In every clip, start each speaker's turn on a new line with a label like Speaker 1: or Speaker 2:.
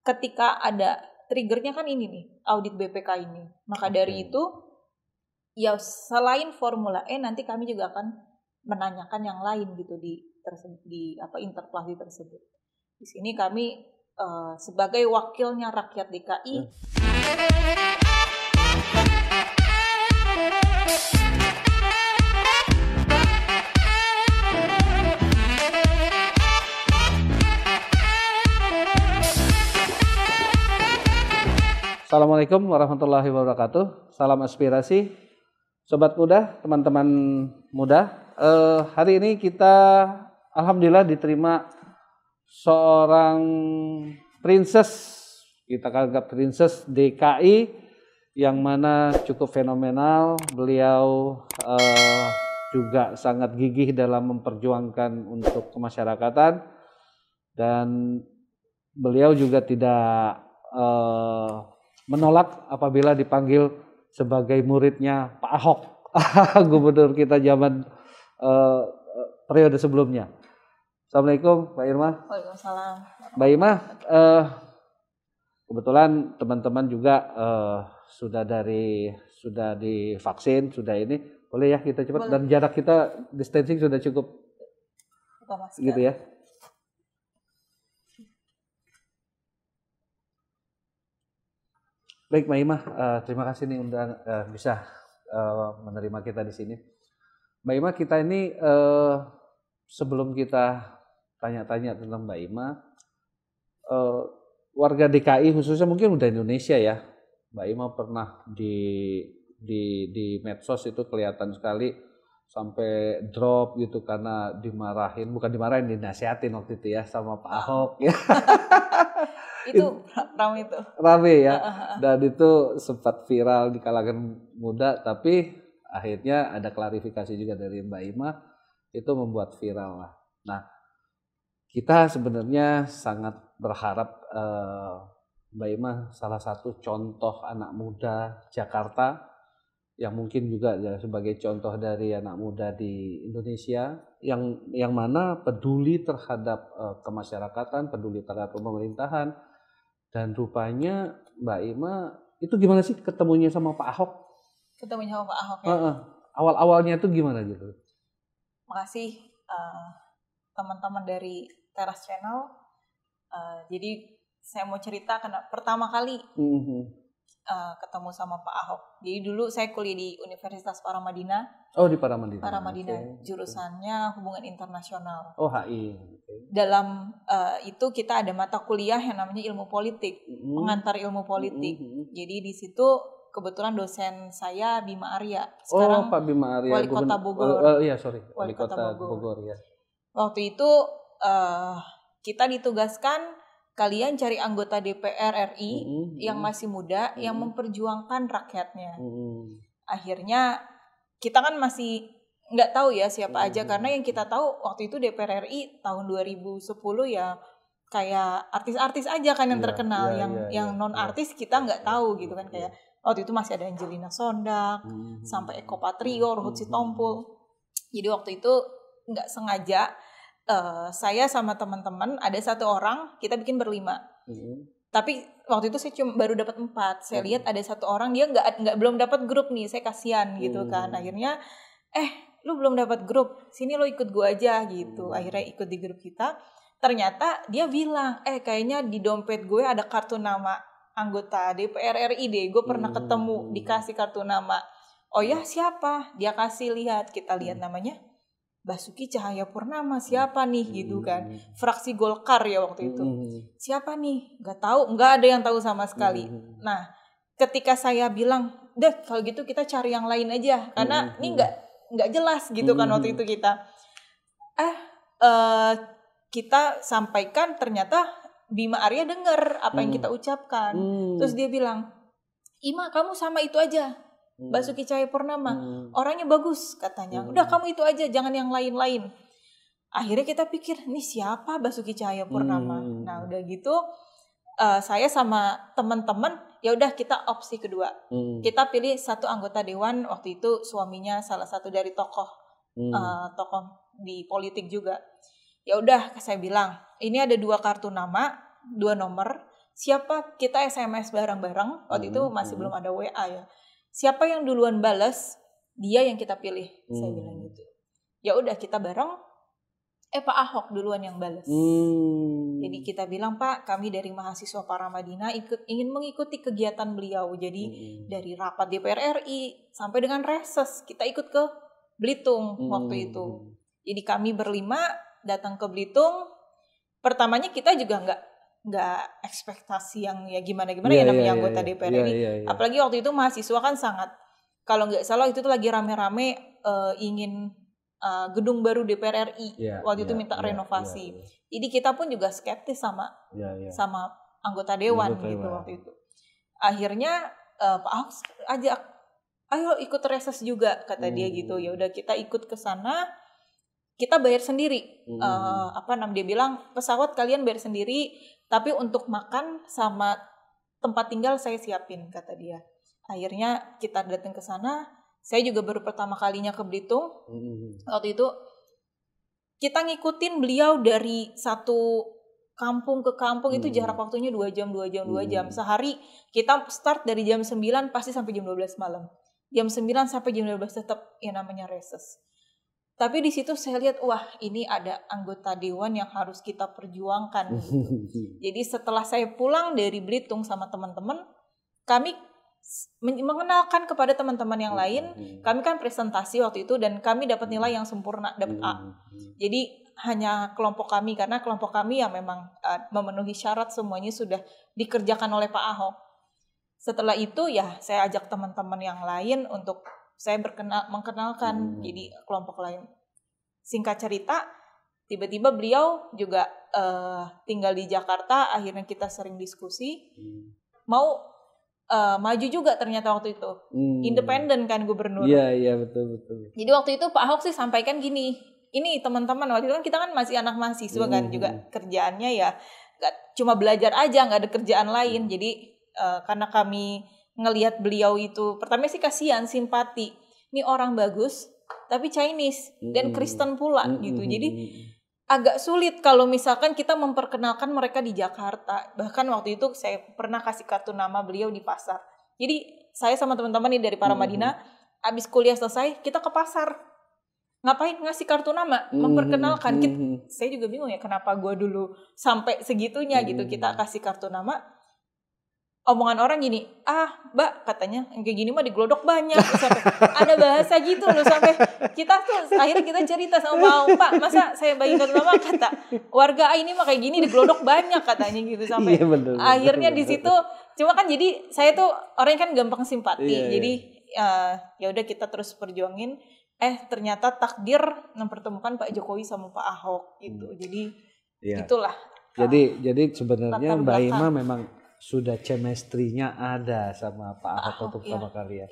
Speaker 1: ketika ada triggernya kan ini nih, audit BPK ini. Maka dari itu, ya selain Formula E nanti kami juga akan menanyakan yang lain gitu di interpelasi tersebut. Di sini kami sebagai wakilnya rakyat DKI.
Speaker 2: Assalamualaikum warahmatullahi wabarakatuh. Salam aspirasi, sobat muda, teman-teman muda. Hari ini kita alhamdulillah diterima seorang princess, kita anggap princess DKI, yang mana cukup fenomenal. Beliau juga sangat gigih dalam memperjuangkan untuk kemasyarakatan, dan beliau juga tidak menolak apabila dipanggil sebagai muridnya Pak Ahok, gubernur kita zaman periode sebelumnya. Assalamualaikum Mbak Irma.
Speaker 1: Waalaikumsalam.
Speaker 2: Mbak Irma, kebetulan teman-teman juga sudah divaksin, sudah ini. Boleh ya kita cepat, dan jarak kita distancing sudah cukup gitu ya. Baik Mbak Ima, terima kasih nih udah bisa menerima kita di sini. Mbak Ima, kita ini sebelum kita tanya-tanya tentang Mbak Ima, warga DKI khususnya mungkin udah Indonesia ya. Mbak Ima pernah di medsos itu kelihatan sekali sampai drop gitu karena dimarahin, bukan dimarahin, dinasihatin waktu itu ya sama Pak Ahok ya.
Speaker 1: Itu
Speaker 2: rame ya, dan itu sempat viral di kalangan muda, tapi akhirnya ada klarifikasi juga dari Mbak Ima, itu membuat viral lah. Nah, kita sebenarnya sangat berharap Mbak Ima salah satu contoh anak muda Jakarta, yang mungkin juga sebagai contoh dari anak muda di Indonesia yang mana peduli terhadap kemasyarakatan, peduli terhadap pemerintahan. Dan rupanya Mbak Ima itu gimana sih ketemunya sama Pak Ahok?
Speaker 1: Ketemunya sama Pak Ahok ya?
Speaker 2: Awal-awalnya itu gimana gitu?
Speaker 1: Makasih teman-teman dari Teras Channel. Jadi saya mau cerita karena pertama kali ketemu sama Pak Ahok. Jadi dulu saya kuliah di Universitas Paramadina.
Speaker 2: Oh, di Paramadina.
Speaker 1: Paramadina, jurusannya hubungan internasional.
Speaker 2: Oh, HI.
Speaker 1: Dalam itu kita ada mata kuliah yang namanya ilmu politik, pengantar ilmu politik. Jadi di situ kebetulan dosen saya Bima Arya. Sekarang
Speaker 2: Pak Bima Arya,
Speaker 1: wali kota Bogor.
Speaker 2: Wali kota Bogor ya.
Speaker 1: Waktu itu kita ditugaskan, kalian cari anggota DPR RI yang masih muda, yang memperjuangkan rakyatnya. Akhirnya kita kan masih nggak tahu ya siapa aja, karena yang kita tahu waktu itu DPR RI tahun 2010 ya kayak artis-artis aja kan yang terkenal, yang non artis kita nggak tahu gitu kan, kayak waktu itu masih ada Angelina Sondak, sampai Eko Patrio, Ruhut Sitompul. Jadi waktu itu nggak sengaja saya sama teman-teman ada satu orang, kita bikin berlima. Tapi waktu itu saya baru dapat 4. Saya lihat ada satu orang dia belum dapat grup nih, saya kasihan gitu kan. Akhirnya lu belum dapat grup, sini lo ikut gue aja gitu. Akhirnya ikut di grup kita. Ternyata dia bilang, kayaknya di dompet gue ada kartu nama anggota DPR RI deh. Gue pernah ketemu, dikasih kartu nama. Oh ya, siapa? Dia kasih lihat, kita lihat namanya Basuki Cahayapurnama, siapa nih gitu kan. Fraksi Golkar ya waktu itu. Siapa nih? Gak tahu, gak ada yang tahu sama sekali. Nah, ketika saya bilang, "Deh, kalau gitu kita cari yang lain aja." Karena ini gak jelas gitu kan waktu itu kita. Kita sampaikan, ternyata Bima Arya dengar apa yang kita ucapkan. Terus dia bilang, "Ima, kamu sama itu aja. Basuki Cahayapurnama, orangnya bagus," katanya. "Udah kamu itu aja, jangan yang lain-lain." Akhirnya kita pikir, nih siapa Basuki Cahayapurnama? Nah udah gitu saya sama teman-teman, ya udah kita opsi kedua. Kita pilih satu anggota dewan, waktu itu suaminya salah satu dari tokoh di politik juga. Ya udah, saya bilang, ini ada 2 kartu nama, 2 nomor. siapa, kita SMS bareng-bareng, waktu itu masih belum ada WA ya. Siapa yang duluan balas, dia yang kita pilih. Saya bilang gitu. Ya udah kita bareng, Pak Ahok duluan yang balas. Jadi kita bilang, Pak, kami dari mahasiswa Paramadina ingin mengikuti kegiatan beliau. Jadi dari rapat DPR RI sampai dengan reses kita ikut ke Belitung waktu itu. Jadi kami berlima datang ke Belitung. Pertamanya kita juga nggak ekspektasi yang ya gimana-gimana ya namanya anggota DPR RI. Apalagi waktu itu mahasiswa kan sangat, kalau nggak salah itu tuh lagi rame-rame ingin gedung baru DPR RI waktu itu minta renovasi. Jadi kita pun juga skeptis sama anggota dewan gitu waktu itu. Akhirnya Pak Ahok ajak, ayo ikut reses juga kata dia gitu. Ya udah kita ikut ke sana, kita bayar sendiri. Dia bilang pesawat kalian bayar sendiri, tapi untuk makan sama tempat tinggal saya siapin kata dia. Akhirnya kita datang ke sana. Saya juga baru pertama kalinya ke Belitung. Waktu itu kita ngikutin beliau dari satu kampung ke kampung, itu jarak waktunya 2 jam. Sehari kita start dari jam 9 pasti sampai jam 12 malam. Jam 9 sampai jam 12 tetap yang namanya reses. Tapi di situ saya lihat, wah ini ada anggota dewan yang harus kita perjuangkan. Jadi setelah saya pulang dari Belitung sama teman-teman, kami mengenalkan kepada teman-teman yang lain. Kami kan presentasi waktu itu dan kami dapat nilai yang sempurna, dapat A. Jadi hanya kelompok kami, karena kelompok kami yang memang memenuhi syarat semuanya sudah dikerjakan oleh Pak Ahok. Setelah itu ya saya ajak teman-teman yang lain untuk saya mengenalkan jadi kelompok lain. Singkat cerita, tiba-tiba beliau juga tinggal di Jakarta. Akhirnya kita sering diskusi, mau maju juga ternyata waktu itu. Independen kan gubernur.
Speaker 2: Iya betul.
Speaker 1: Jadi waktu itu Pak Ahok sih sampaikan gini, ini teman-teman, waktu itu kan kita kan masih anak mahasiswa kan, juga kerjaannya ya gak cuma belajar aja, gak ada kerjaan lain. Jadi karena kami ngelihat beliau itu, pertama sih kasihan, simpati, ini orang bagus tapi Chinese dan Kristen pula gitu. Jadi agak sulit kalau misalkan kita memperkenalkan mereka di Jakarta. Bahkan waktu itu saya pernah kasih kartu nama beliau di pasar. Jadi saya sama teman-teman nih dari Paramadina, abis kuliah selesai kita ke pasar. Ngapain ngasih kartu nama? Memperkenalkan. Saya juga bingung ya kenapa gue dulu sampai segitunya gitu. Kita kasih kartu nama. Omongan orang gini, Mbak katanya kayak gini mah diglodok banyak. Sampai ada bahasa gitu loh, sampai kita tuh akhirnya kita cerita sama Pak, masa saya bagikan nama, kata warga ini mah kayak gini diglodok banyak katanya gitu. Sampai akhirnya di situ, cuma kan jadi saya tuh orangnya kan gampang simpati. Jadi ya udah kita terus perjuangin. Ternyata takdir mempertemukan Pak Jokowi sama Pak Ahok gitu. Jadi itulah.
Speaker 2: Jadi sebenarnya Mbak Ima memang sudah chemistry-nya ada sama Pak Ahok untuk pertama kali ya.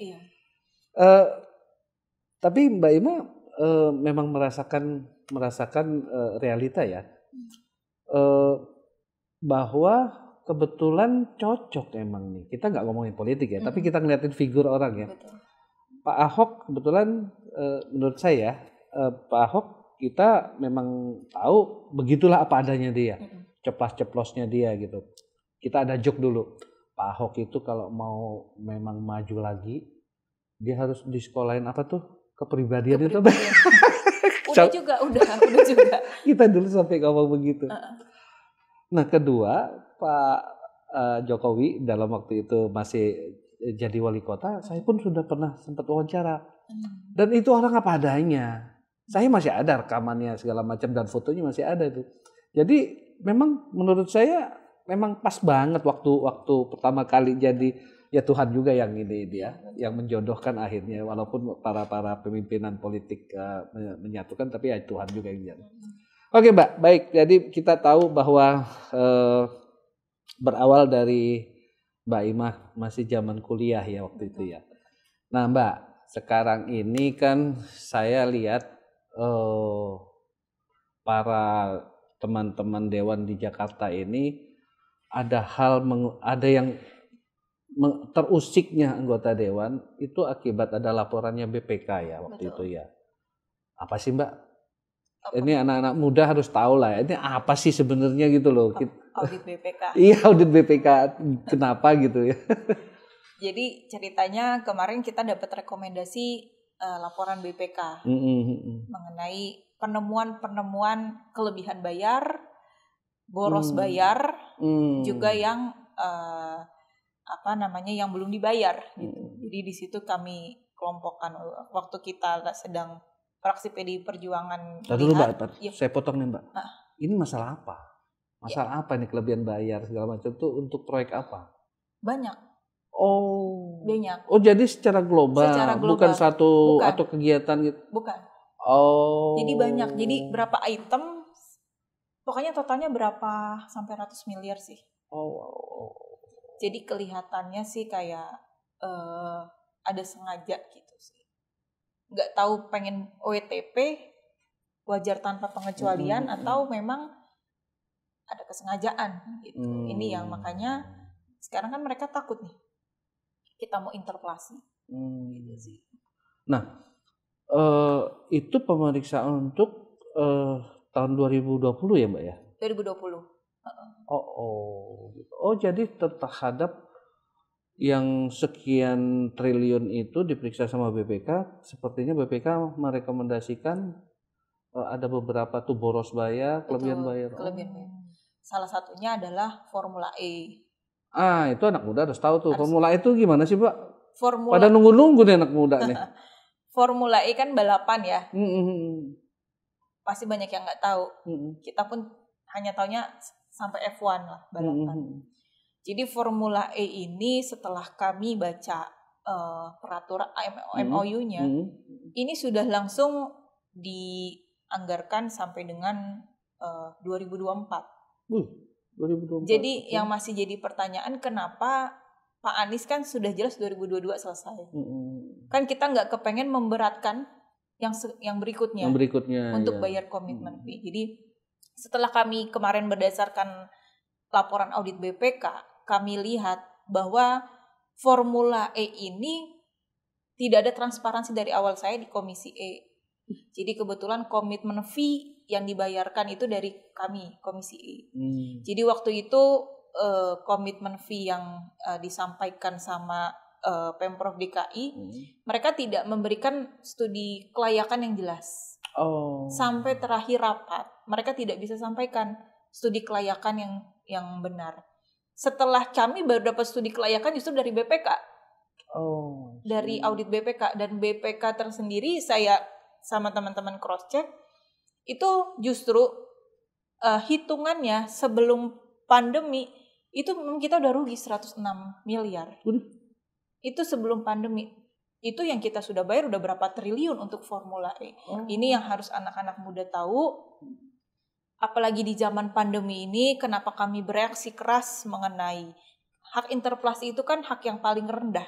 Speaker 2: Tapi Mbak Ima memang merasakan realita ya, bahwa kebetulan cocok emang nih. Kita nggak ngomongin politik ya, tapi kita ngeliatin figur orang ya. Betul. Pak Ahok kebetulan menurut saya Pak Ahok kita memang tahu begitulah apa adanya dia, ceplas-ceplosnya dia gitu. Kita ada joke dulu, Pak Ahok itu kalau mau memang maju lagi, dia harus disekolahin apa tuh? Kepribadian itu.
Speaker 1: Udah juga.
Speaker 2: Kita dulu sampai ngomong begitu. Nah kedua, Pak Jokowi dalam waktu itu masih jadi wali kota, saya pun sudah pernah sempat wawancara. Dan itu orang apa adanya. Saya masih ada rekamannya segala macam dan fotonya masih ada itu. Jadi memang menurut saya memang pas banget waktu pertama kali jadi, ya Tuhan juga yang ini dia yang menjodohkan akhirnya, walaupun para pemimpinan politik menyatukan, tapi ya Tuhan juga yang jadi. Oke Mbak, baik. Jadi kita tahu bahwa berawal dari Mbak Imah masih zaman kuliah ya waktu itu ya. Nah Mbak, sekarang ini kan saya lihat para teman-teman dewan di Jakarta ini ada yang terusiknya anggota dewan itu akibat ada laporannya BPK ya waktu itu ya. Apa sih Mbak? Ini anak-anak muda harus tahu lah ya. Ini apa sih sebenarnya gitu loh.
Speaker 1: Audit BPK.
Speaker 2: Iya, audit BPK. Kenapa gitu ya?
Speaker 1: Jadi ceritanya kemarin kita dapat rekomendasi laporan BPK mengenai penemuan kelebihan bayar, boros bayar, juga yang yang belum dibayar gitu. Jadi di situ kami kelompokkan waktu kita sedang fraksi PDI Perjuangan.
Speaker 2: Dulu Mbak, saya potong nih Mbak. Ini masalah apa? Masalah apa nih kelebihan bayar segala macam itu untuk proyek apa?
Speaker 1: Banyak.
Speaker 2: Banyak. Oh, jadi secara global. Bukan satu atau kegiatan gitu.
Speaker 1: Bukan. Jadi banyak. Jadi berapa item? Pokoknya totalnya berapa sampai ratus miliar sih. Jadi kelihatannya sih kayak ada sengaja gitu sih. Nggak tahu pengen OETP, wajar tanpa pengecualian, atau memang ada kesengajaan gitu. Ini yang makanya sekarang kan mereka takut nih kita mau interpelasi. Gitu sih.
Speaker 2: Nah, itu pemeriksaan untuk tahun 2020 ya Mbak ya?
Speaker 1: 2020.
Speaker 2: Jadi terhadap yang sekian triliun itu diperiksa sama BPK, sepertinya BPK merekomendasikan ada beberapa tuh boros bayar, kelebihan bayar.
Speaker 1: Salah satunya adalah Formula E.
Speaker 2: Itu anak muda harus tahu tuh. Formula E itu gimana sih, Pak?
Speaker 1: Pada
Speaker 2: nunggu-nunggu nih anak muda nih.
Speaker 1: Formula E kan balapan ya. Pasti banyak yang nggak tahu. Kita pun hanya taunya sampai F1 lah, balapan. Jadi Formula E ini setelah kami baca peraturan MOU-nya, ini sudah langsung dianggarkan sampai dengan 2024.
Speaker 2: 2024.
Speaker 1: Jadi yang masih jadi pertanyaan, kenapa Pak Anies kan sudah jelas 2022 selesai. Kan kita nggak kepengen memberatkan yang berikutnya untuk bayar komitmen fee. Jadi setelah kami kemarin berdasarkan laporan audit BPK, kami lihat bahwa Formula E ini tidak ada transparansi dari awal saya di Komisi E. Jadi kebetulan komitmen fee yang dibayarkan itu dari kami, Komisi E. Jadi waktu itu komitmen fee yang disampaikan sama Pemprov DKI, mereka tidak memberikan studi kelayakan yang jelas. Sampai terakhir rapat, mereka tidak bisa sampaikan studi kelayakan yang benar. Setelah kami baru dapat studi kelayakan justru dari BPK. Dari audit BPK, dan BPK tersendiri saya sama teman-teman cross check itu justru hitungannya sebelum pandemi itu memang kita udah rugi 106 miliar. Itu sebelum pandemi. Itu yang kita sudah bayar udah berapa triliun untuk Formula E. Ini yang harus anak-anak muda tahu. Apalagi di zaman pandemi ini, kenapa kami bereaksi keras mengenai hak interpelasi itu kan hak yang paling rendah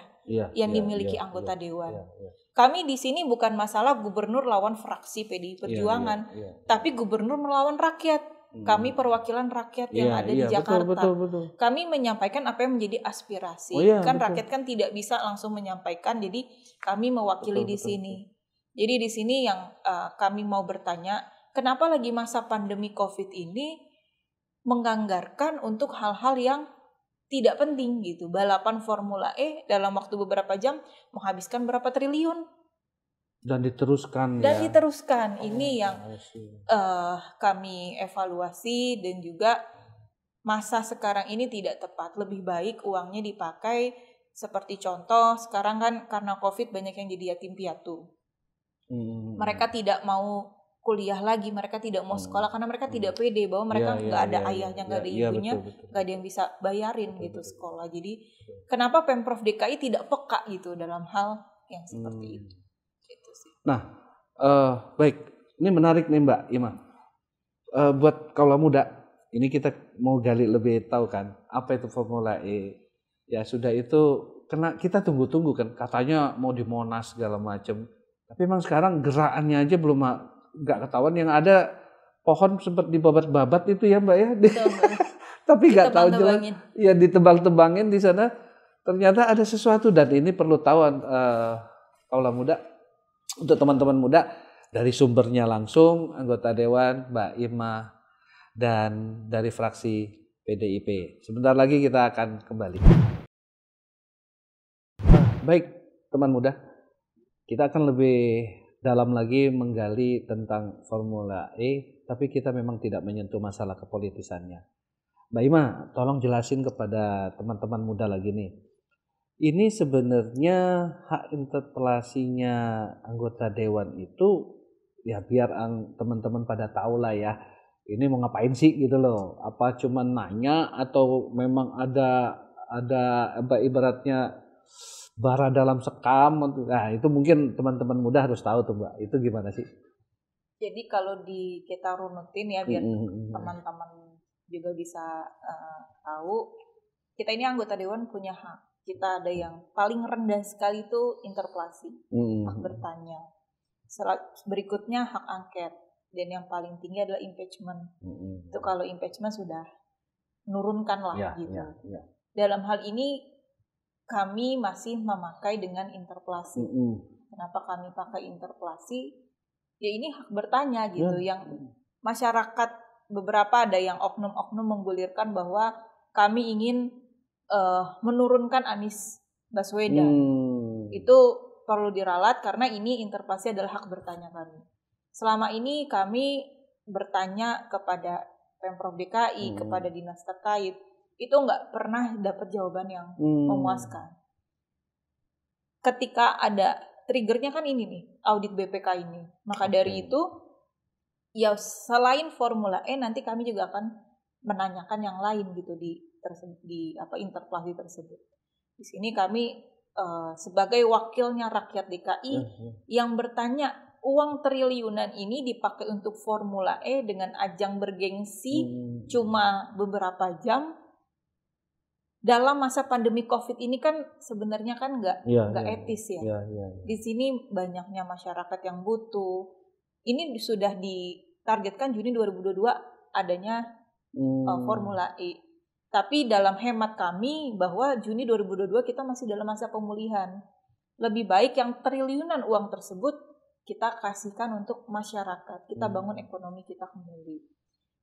Speaker 1: yang dimiliki anggota dewan. Kami di sini bukan masalah gubernur lawan fraksi PDI Perjuangan, tapi gubernur melawan rakyat. Kami perwakilan rakyat yang ada di Jakarta. Betul. Kami menyampaikan apa yang menjadi aspirasi. Rakyat kan tidak bisa langsung menyampaikan, jadi kami mewakili di sini. Jadi di sini yang kami mau bertanya, kenapa lagi masa pandemi COVID ini menganggarkan untuk hal-hal yang tidak penting gitu. Balapan Formula E dalam waktu beberapa jam menghabiskan berapa triliun.
Speaker 2: Dan diteruskan.
Speaker 1: Ini yang kami evaluasi, dan juga masa sekarang ini tidak tepat. Lebih baik uangnya dipakai seperti contoh sekarang kan karena COVID banyak yang jadi yatim piatu. Mereka tidak mau kuliah lagi, mereka tidak mau sekolah karena mereka tidak pede bahwa mereka nggak ada ayahnya, nggak ada ibunya, nggak ada yang bisa bayarin gitu sekolah. Jadi kenapa Pemprov DKI tidak peka gitu dalam hal yang seperti itu? Gitu sih.
Speaker 2: Nah, baik, ini menarik nih Mbak Ima. Buat kaula muda, ini kita mau gali lebih tahu kan apa itu Formula E. Ya sudah itu kita tunggu-tunggu kan, katanya mau di Monas segala macam. Tapi memang sekarang gerakannya aja belum nggak ketahuan. Yang ada pohon sempat dibabat-babat itu ya Mbak ya. Tapi nggak tahu jelas. Ya ditebang-tebangin di sana. Ternyata ada sesuatu, dan ini perlu tahu kaula muda, untuk teman-teman muda, dari sumbernya langsung anggota dewan Mbak Ima, dan dari fraksi PDIP. Sebentar lagi kita akan kembali. Baik, teman muda, kita akan lebih dalam lagi menggali tentang Formula E, tapi kita memang tidak menyentuh masalah kepolitisannya. Mbak Ima, tolong jelasin kepada teman-teman muda lagi nih. Ini sebenarnya hak interpelasinya anggota dewan itu ya biar teman-teman pada tahu lah ya. Ini mau ngapain sih gitu loh? Apa cuma nanya atau memang ada ibaratnya bara dalam sekam? Nah itu mungkin teman-teman muda harus tahu tuh Mbak. Itu gimana sih?
Speaker 1: Jadi kalau kita runutin ya biar teman-teman juga bisa tahu. Kita ini anggota dewan punya hak. Kita ada yang paling rendah sekali itu interpelasi, hak bertanya. Berikutnya hak angket. Dan yang paling tinggi adalah impeachment. Itu kalau impeachment sudah nurunkan lah gitu. Dalam hal ini kami masih memakai dengan interpelasi. Kenapa kami pakai interpelasi? Ya ini hak bertanya gitu. Yang masyarakat beberapa ada yang oknum-oknum menggulirkan bahwa kami ingin menurunkan Anies Baswedan. Itu perlu diralat karena ini interpelasi adalah hak bertanya kami. Selama ini kami bertanya kepada Pemprov DKI, kepada dinas terkait, itu nggak pernah dapat jawaban yang memuaskan. Ketika ada triggernya kan ini nih, audit BPK ini. Maka dari itu, ya selain Formula E nanti kami juga akan menanyakan yang lain gitu di interpelasi tersebut. Di sini kami sebagai wakilnya rakyat DKI yang bertanya, uang triliunan ini dipakai untuk Formula E dengan ajang bergengsi cuma beberapa jam dalam masa pandemi COVID ini kan sebenarnya kan nggak etis ya. Di sini banyaknya masyarakat yang butuh. Ini sudah ditargetkan Juni 2022 adanya Formula E. Tapi dalam hemat kami bahwa Juni 2022 kita masih dalam masa pemulihan. Lebih baik yang triliunan uang tersebut kita kasihkan untuk masyarakat, kita bangun ekonomi kita kembali.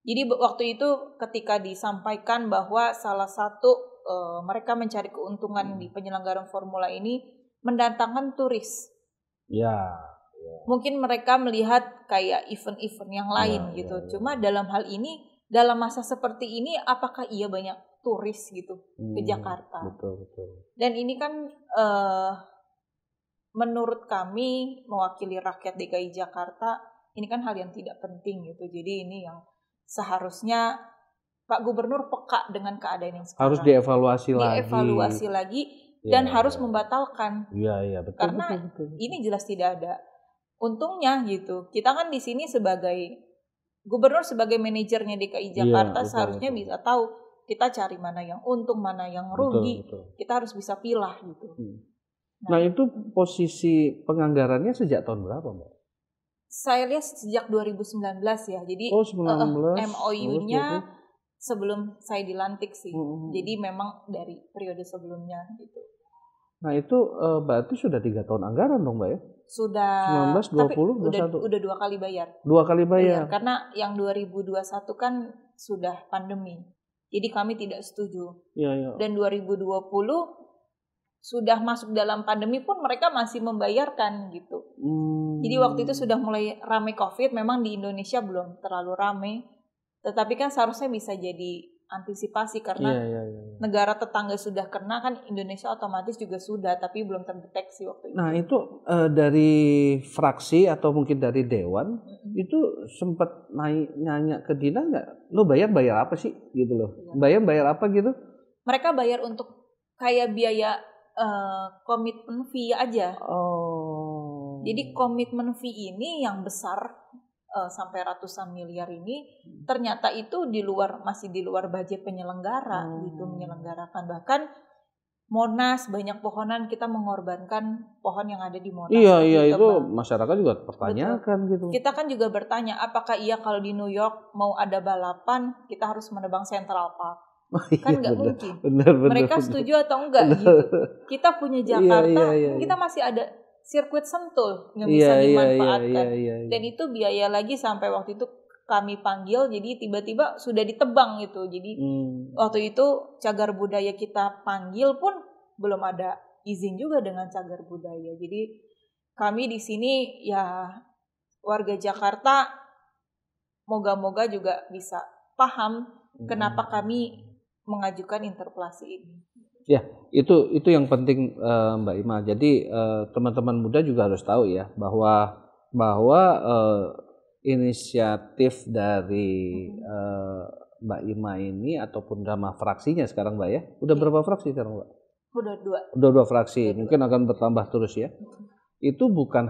Speaker 1: Jadi waktu itu ketika disampaikan bahwa salah satu mereka mencari keuntungan di penyelenggaraan Formula ini mendatangkan turis. Mungkin mereka melihat kayak event-event yang lain gitu. Cuma dalam hal ini, dalam masa seperti ini, apakah iya banyak turis gitu ke Jakarta?
Speaker 2: Betul.
Speaker 1: Dan ini kan menurut kami mewakili rakyat DKI Jakarta, ini kan hal yang tidak penting gitu. Jadi ini yang seharusnya Pak Gubernur peka dengan keadaan yang sekarang.
Speaker 2: Harus dievaluasi
Speaker 1: lagi dan harus membatalkan.
Speaker 2: Betul.
Speaker 1: Karena
Speaker 2: betul.
Speaker 1: ini jelas tidak ada untungnya gitu. Kita kan di sini sebagai Gubernur, sebagai manajernya DKI Jakarta seharusnya bisa tahu kita cari mana yang untung, mana yang rugi.
Speaker 2: Betul.
Speaker 1: Kita harus bisa pilah gitu.
Speaker 2: Nah itu posisi penganggarannya sejak tahun berapa Mbak?
Speaker 1: Saya lihat sejak 2019 ya. Jadi
Speaker 2: 19.
Speaker 1: MOU-nya sebelum saya dilantik sih. Jadi memang dari periode sebelumnya gitu.
Speaker 2: Nah itu berarti sudah 3 tahun anggaran dong Mbak ya?
Speaker 1: Sudah
Speaker 2: 19, 20, 21.
Speaker 1: Udah 2 kali bayar.
Speaker 2: 2 kali bayar.
Speaker 1: Karena yang 2021 kan sudah pandemi. Jadi kami tidak setuju. Dan 2020 sudah masuk dalam pandemi pun mereka masih membayarkan gitu. Jadi waktu itu sudah mulai ramai COVID, memang di Indonesia belum terlalu ramai. Tetapi kan seharusnya bisa jadi antisipasi karena negara tetangga sudah kena, kan Indonesia otomatis juga sudah, tapi belum terdeteksi waktu itu.
Speaker 2: Nah itu dari fraksi atau mungkin dari dewan itu sempat nanya ke Dina nggak? Lo bayar apa sih gitu loh? Bayar apa gitu?
Speaker 1: Mereka bayar untuk kayak biaya komitmen fee aja. Jadi komitmen fee ini yang besar sampai ratusan miliar ini ternyata itu masih di luar budget penyelenggara gitu, menyelenggarakan. Bahkan Monas, banyak pohonan, kita mengorbankan pohon yang ada di Monas.
Speaker 2: Iya itu masyarakat juga pertanyakan gitu.
Speaker 1: Kita kan juga bertanya, apakah iya kalau di New York mau ada balapan kita harus menebang Central Park? Kan nggak mungkin. Mereka setuju atau enggak gitu. Kita punya Jakarta, kita masih ada sirkuit Sentul yang bisa dimanfaatkan. Dan itu biaya lagi sampai waktu itu kami panggil, jadi tiba-tiba sudah ditebang gitu. Jadi waktu itu cagar budaya kita panggil pun belum ada izin juga dengan cagar budaya. Jadi kami di sini ya warga Jakarta moga-moga juga bisa paham kenapa kami mengajukan interpelasi ini.
Speaker 2: Ya, itu yang penting Mbak Ima. Jadi teman-teman muda juga harus tahu ya bahwa inisiatif dari Mbak Ima ini ataupun drama fraksinya sekarang Mbak ya. Udah berapa fraksi sekarang Mbak? Udah dua fraksi. Mungkin akan bertambah terus ya. Itu bukan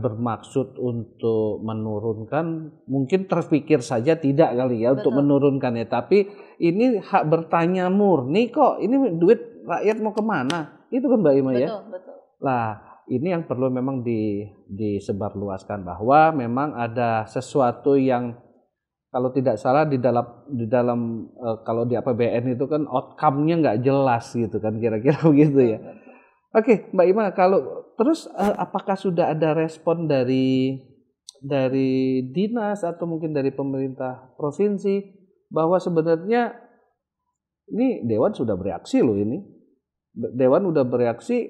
Speaker 2: bermaksud untuk menurunkan, mungkin terpikir saja tidak kali ya. Betul. Untuk menurunkan ya, tapi ini hak bertanya murni kok, ini duit rakyat mau kemana, itu kan Mbak Ima ya. Betul. Lah ini yang perlu memang disebarluaskan bahwa memang ada sesuatu yang kalau tidak salah di dalam kalau di APBN itu kan outcome-nya nggak jelas gitu kan, kira-kira begitu ya. Oke, Mbak Ima, kalau terus apakah sudah ada respon dari dinas atau mungkin dari pemerintah provinsi bahwa sebenarnya ini Dewan sudah bereaksi loh ini. Dewan sudah bereaksi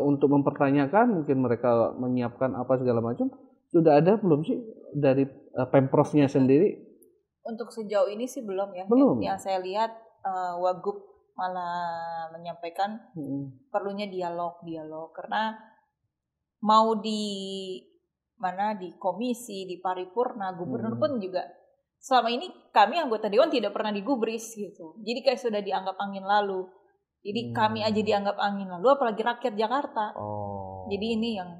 Speaker 2: untuk mempertanyakan, mungkin mereka menyiapkan apa segala macam. Sudah ada belum sih dari Pemprovnya sendiri?
Speaker 1: Untuk sejauh ini sih belum ya.
Speaker 2: Belum.
Speaker 1: Yang saya lihat Wagub malah menyampaikan perlunya dialog karena mau di komisi, di paripurna, gubernur pun juga selama ini kami anggota dewan tidak pernah digubris gitu. Jadi kayak sudah dianggap angin lalu. Jadi kami aja dianggap angin lalu, apalagi rakyat Jakarta. Jadi ini yang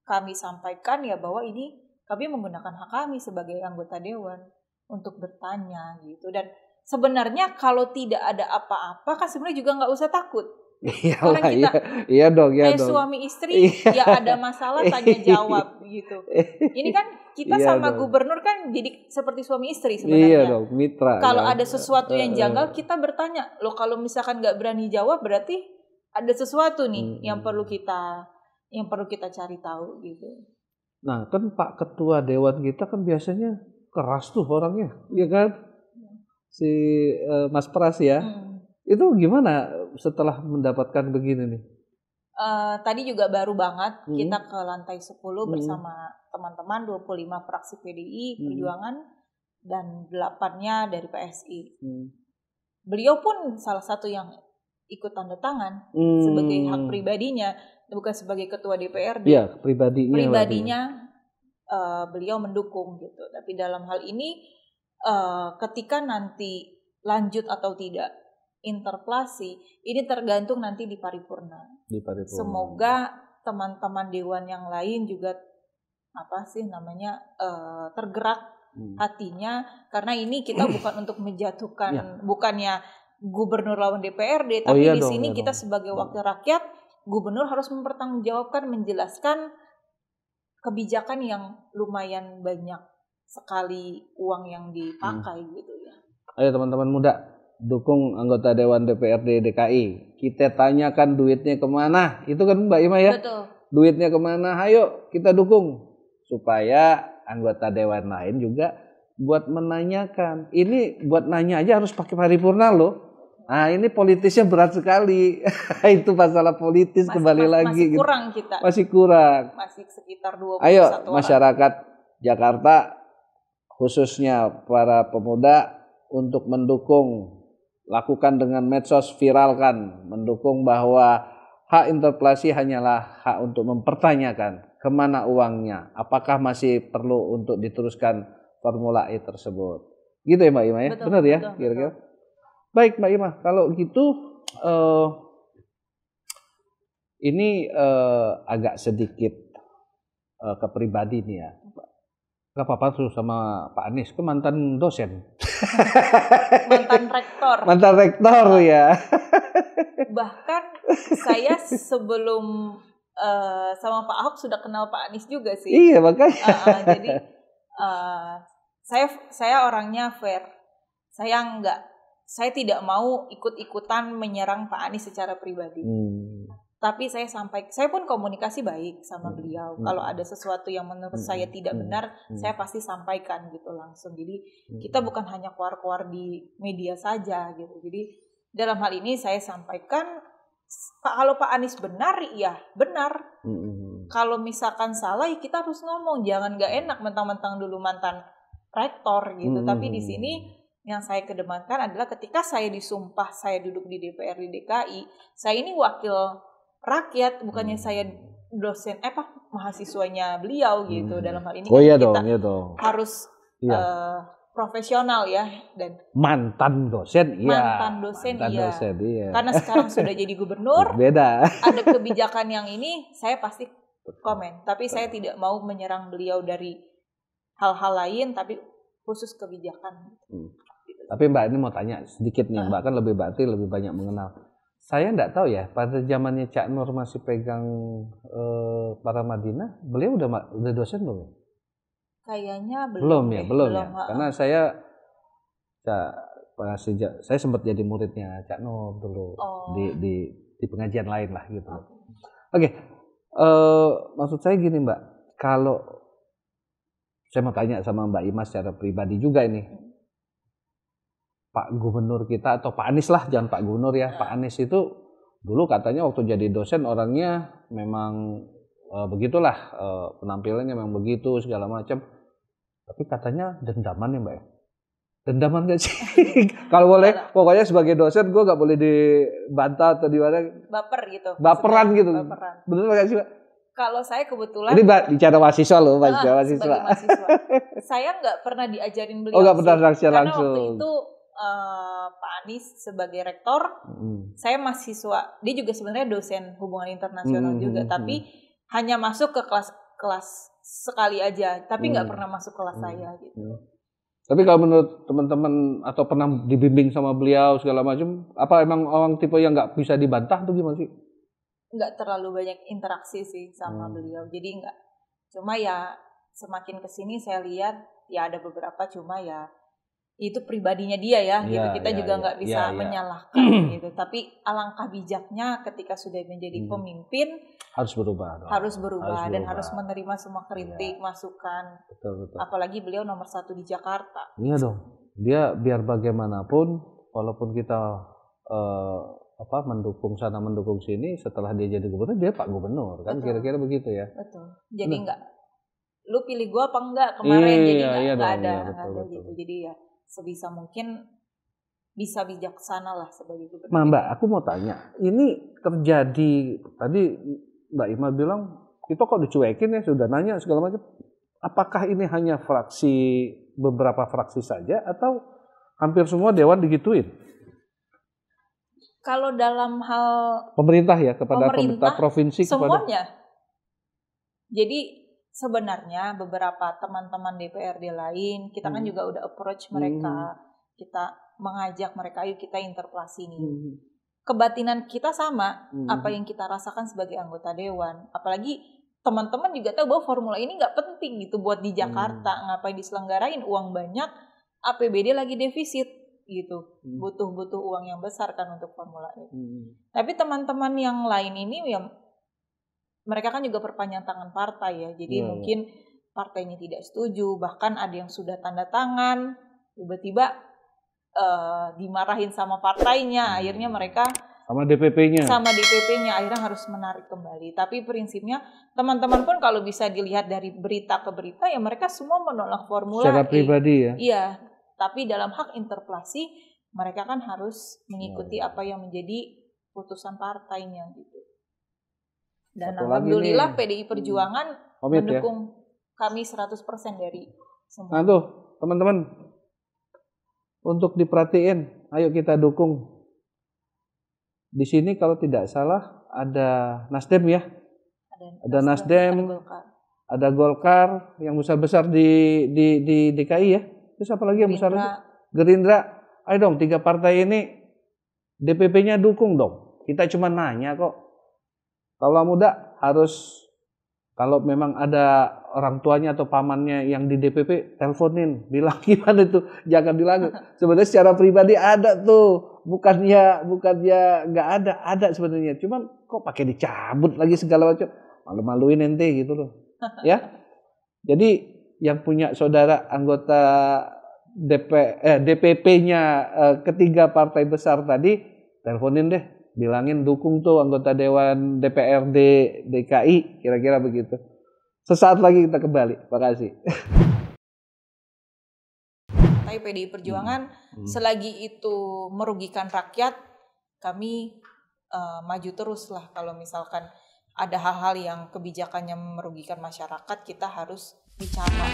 Speaker 1: kami sampaikan ya, bahwa ini kami menggunakan hak kami sebagai anggota dewan untuk bertanya gitu. Dan sebenarnya kalau tidak ada apa-apa kan sebenarnya juga nggak usah takut.
Speaker 2: Iyalah, karena kita iya dong.
Speaker 1: Suami istri ya ada masalah tanya jawab gitu. Ini kan kita sama gubernur kan jadi seperti suami istri sebenarnya.
Speaker 2: Iya dong, mitra.
Speaker 1: Kalau ada sesuatu yang janggal kita bertanya. Loh kalau misalkan nggak berani jawab berarti ada sesuatu nih yang perlu kita cari tahu gitu.
Speaker 2: Nah kan Pak Ketua Dewan kita kan biasanya keras tuh orangnya, ya kan? Si Mas Pras ya. Itu gimana setelah mendapatkan begini nih?
Speaker 1: Tadi juga baru banget kita ke lantai 10 bersama teman-teman 25 fraksi PDI Perjuangan dan 8-nya dari PSI. Beliau pun salah satu yang ikut tanda tangan sebagai hak pribadinya, bukan sebagai ketua DPRD.
Speaker 2: Iya, pribadinya
Speaker 1: beliau mendukung gitu. Tapi dalam hal ini ketika nanti lanjut atau tidak interpelasi, ini tergantung nanti di paripurna. Semoga teman-teman dewan yang lain juga tergerak hatinya, karena ini kita bukan untuk menjatuhkan, bukannya gubernur lawan DPRD, tapi di sini kita sebagai wakil rakyat, gubernur harus mempertanggungjawabkan, menjelaskan kebijakan yang lumayan banyak sekali uang yang dipakai gitu ya.
Speaker 2: Ayo teman-teman muda, dukung anggota Dewan DPRD DKI. Kita tanyakan duitnya kemana. Itu kan Mbak Ima ya?
Speaker 1: Betul.
Speaker 2: Duitnya kemana? Ayo kita dukung. Supaya anggota Dewan lain juga buat menanyakan. Ini buat nanya aja harus pakai paripurna loh. Nah ini politisnya berat sekali. Itu masalah politis kembali lagi.
Speaker 1: Masih kurang kita.
Speaker 2: Masih kurang.
Speaker 1: Masih sekitar 21
Speaker 2: Ayo
Speaker 1: orang.
Speaker 2: Masyarakat Jakarta, khususnya para pemuda, untuk mendukung, lakukan dengan medsos, viralkan, mendukung bahwa hak interpelasi hanyalah hak untuk mempertanyakan kemana uangnya, apakah masih perlu untuk diteruskan Formula E tersebut. Gitu ya Mbak Ima ya? Benar ya kira-kira? Baik Mbak Ima, kalau gitu ini agak sedikit kepribadi nih ya. Gak apa-apa tuh sama Pak Anies, ke mantan dosen. Mantan rektor ya.
Speaker 1: Bahkan saya sebelum sama Pak Ahok sudah kenal Pak Anies juga sih.
Speaker 2: Iya makanya.
Speaker 1: Jadi saya orangnya fair. Saya tidak mau ikut-ikutan menyerang Pak Anies secara pribadi. Tapi saya pun komunikasi baik sama beliau. Kalau ada sesuatu yang menurut saya tidak benar, saya pasti sampaikan gitu langsung. Jadi kita bukan hanya keluar-keluar di media saja gitu. Jadi dalam hal ini saya sampaikan, kalau Pak Anies benar, ya benar. Kalau misalkan salah, ya kita harus ngomong. Jangan nggak enak mentang-mentang dulu mantan rektor gitu. Tapi di sini yang saya kedepankan adalah ketika saya disumpah, saya duduk di DPR di DKI, saya ini wakil rakyat, bukannya saya dosen mahasiswanya beliau gitu. Dalam hal ini kita harus profesional ya, dan
Speaker 2: mantan dosen iya.
Speaker 1: Karena sekarang sudah jadi gubernur,
Speaker 2: beda.
Speaker 1: Ada kebijakan yang ini saya pasti komen, tapi saya tidak mau menyerang beliau dari hal-hal lain, tapi khusus kebijakan.
Speaker 2: Tapi Mbak ini mau tanya sedikit nih, Mbak kan lebih banyak mengenal. Saya enggak tahu ya, pada zamannya Cak Nur masih pegang para Madinah, beliau udah dosen belum?
Speaker 1: Kayaknya
Speaker 2: belum ya. Karena saya sempat jadi muridnya Cak Nur dulu di pengajian lain lah gitu. Oke. Maksud saya gini Mbak, kalau saya mau tanya sama Mbak Ima secara pribadi juga ini. Pak Gubernur kita atau Pak Anies lah, jangan Pak Gubernur ya. Pak Anies itu dulu katanya waktu jadi dosen orangnya memang begitulah, penampilannya memang begitu segala macam. Tapi katanya dendaman ya Mbak ya. Dendaman gak sih? Kalau boleh, pokoknya sebagai dosen gue gak boleh dibantah atau dimana.
Speaker 1: Baper gitu.
Speaker 2: Baperan gitu. Bener gak sih Mbak?
Speaker 1: Kalau saya kebetulan
Speaker 2: ini bicara mahasiswa loh, mahasiswa.
Speaker 1: Sebagai mahasiswa. Saya nggak pernah diajarin beliau.
Speaker 2: Nggak pernah langsung.
Speaker 1: Karena waktu itu Pak Anies sebagai rektor, saya mahasiswa. Dia juga sebenarnya dosen hubungan internasional juga, tapi hanya masuk ke kelas sekali aja, tapi nggak pernah masuk kelas saya gitu.
Speaker 2: Tapi kalau menurut teman-teman atau pernah dibimbing sama beliau segala macam, apa emang orang tipe yang nggak bisa dibantah tuh gimana sih?
Speaker 1: Nggak terlalu banyak interaksi sih sama beliau, jadi nggak. Cuma ya semakin kesini saya lihat ya ada beberapa, cuma ya itu pribadinya dia ya, gitu. Kita juga nggak bisa menyalahkan gitu. Tapi alangkah bijaknya ketika sudah menjadi pemimpin harus berubah dan harus menerima semua kritik, masukan.
Speaker 2: Betul.
Speaker 1: Apalagi beliau nomor 1 di Jakarta.
Speaker 2: Iya dong. Dia biar bagaimanapun, walaupun kita mendukung sana mendukung sini, setelah dia jadi gubernur dia Pak Gubernur kan. Betul. Kira-kira begitu ya.
Speaker 1: Betul. Jadi enggak lu pilih gua apa enggak kemarin, jadi enggak ada gitu. Jadi ya sebisa mungkin bisa bijaksana lah sebagai gubernur.
Speaker 2: Nah Mbak, aku mau tanya, ini terjadi tadi Mbak Ima bilang kita kok dicuekin ya, sudah nanya segala macam. Apakah ini hanya beberapa fraksi saja atau hampir semua dewan digituin?
Speaker 1: Kalau dalam hal
Speaker 2: pemerintah ya, kepada pemerintah provinsi
Speaker 1: semuanya. Jadi sebenarnya beberapa teman-teman DPRD lain, kita kan juga udah approach mereka, kita mengajak mereka, ayo kita interpelasi nih. Kebatinan kita sama, apa yang kita rasakan sebagai anggota dewan. Apalagi teman-teman juga tahu bahwa formula ini nggak penting gitu buat di Jakarta, ngapain diselenggarain, uang banyak, APBD lagi defisit gitu, butuh uang yang besar kan untuk formula E. Tapi teman-teman yang lain ini ya mereka kan juga perpanjang tangan partai ya, jadi mungkin partainya tidak setuju, bahkan ada yang sudah tanda tangan, tiba-tiba dimarahin sama partainya, akhirnya mereka
Speaker 2: sama DPP-nya
Speaker 1: akhirnya harus menarik kembali. Tapi prinsipnya teman-teman pun kalau bisa dilihat dari berita ke berita ya mereka semua menolak formula
Speaker 2: secara pribadi ya.
Speaker 1: Iya. Tapi dalam hak interpelasi mereka kan harus mengikuti apa yang menjadi putusan partainya gitu. Dan alhamdulillah PDI Perjuangan mendukung kami 100% dari semua.
Speaker 2: Nah tuh teman-teman, untuk diperhatiin, ayo kita dukung. Di sini kalau tidak salah ada Nasdem ya. Ada Nasdem, ada Golkar yang besar-besar di DKI ya. Terus apa lagi yang besar lagi? Gerindra. Ayo dong 3 partai ini DPP-nya dukung dong. Kita cuma nanya kok. Kalau muda harus Kalau memang ada orang tuanya atau pamannya yang di DPP, teleponin, bilang gimana itu, jangan dilakukan. Sebenarnya secara pribadi ada tuh, bukannya nggak ada sebenarnya. Cuman kok pakai dicabut lagi segala macam, malu-maluin ente gitu loh, ya. Jadi yang punya saudara anggota DPP-nya ketiga partai besar tadi, teleponin deh. Bilangin dukung tuh anggota Dewan DPRD DKI, kira-kira begitu. Sesaat lagi kita kembali. Terima kasih.
Speaker 1: Tapi PDI Perjuangan selagi itu merugikan rakyat, kami maju terus lah. Kalau misalkan ada hal-hal yang kebijakannya merugikan masyarakat, kita harus bicara.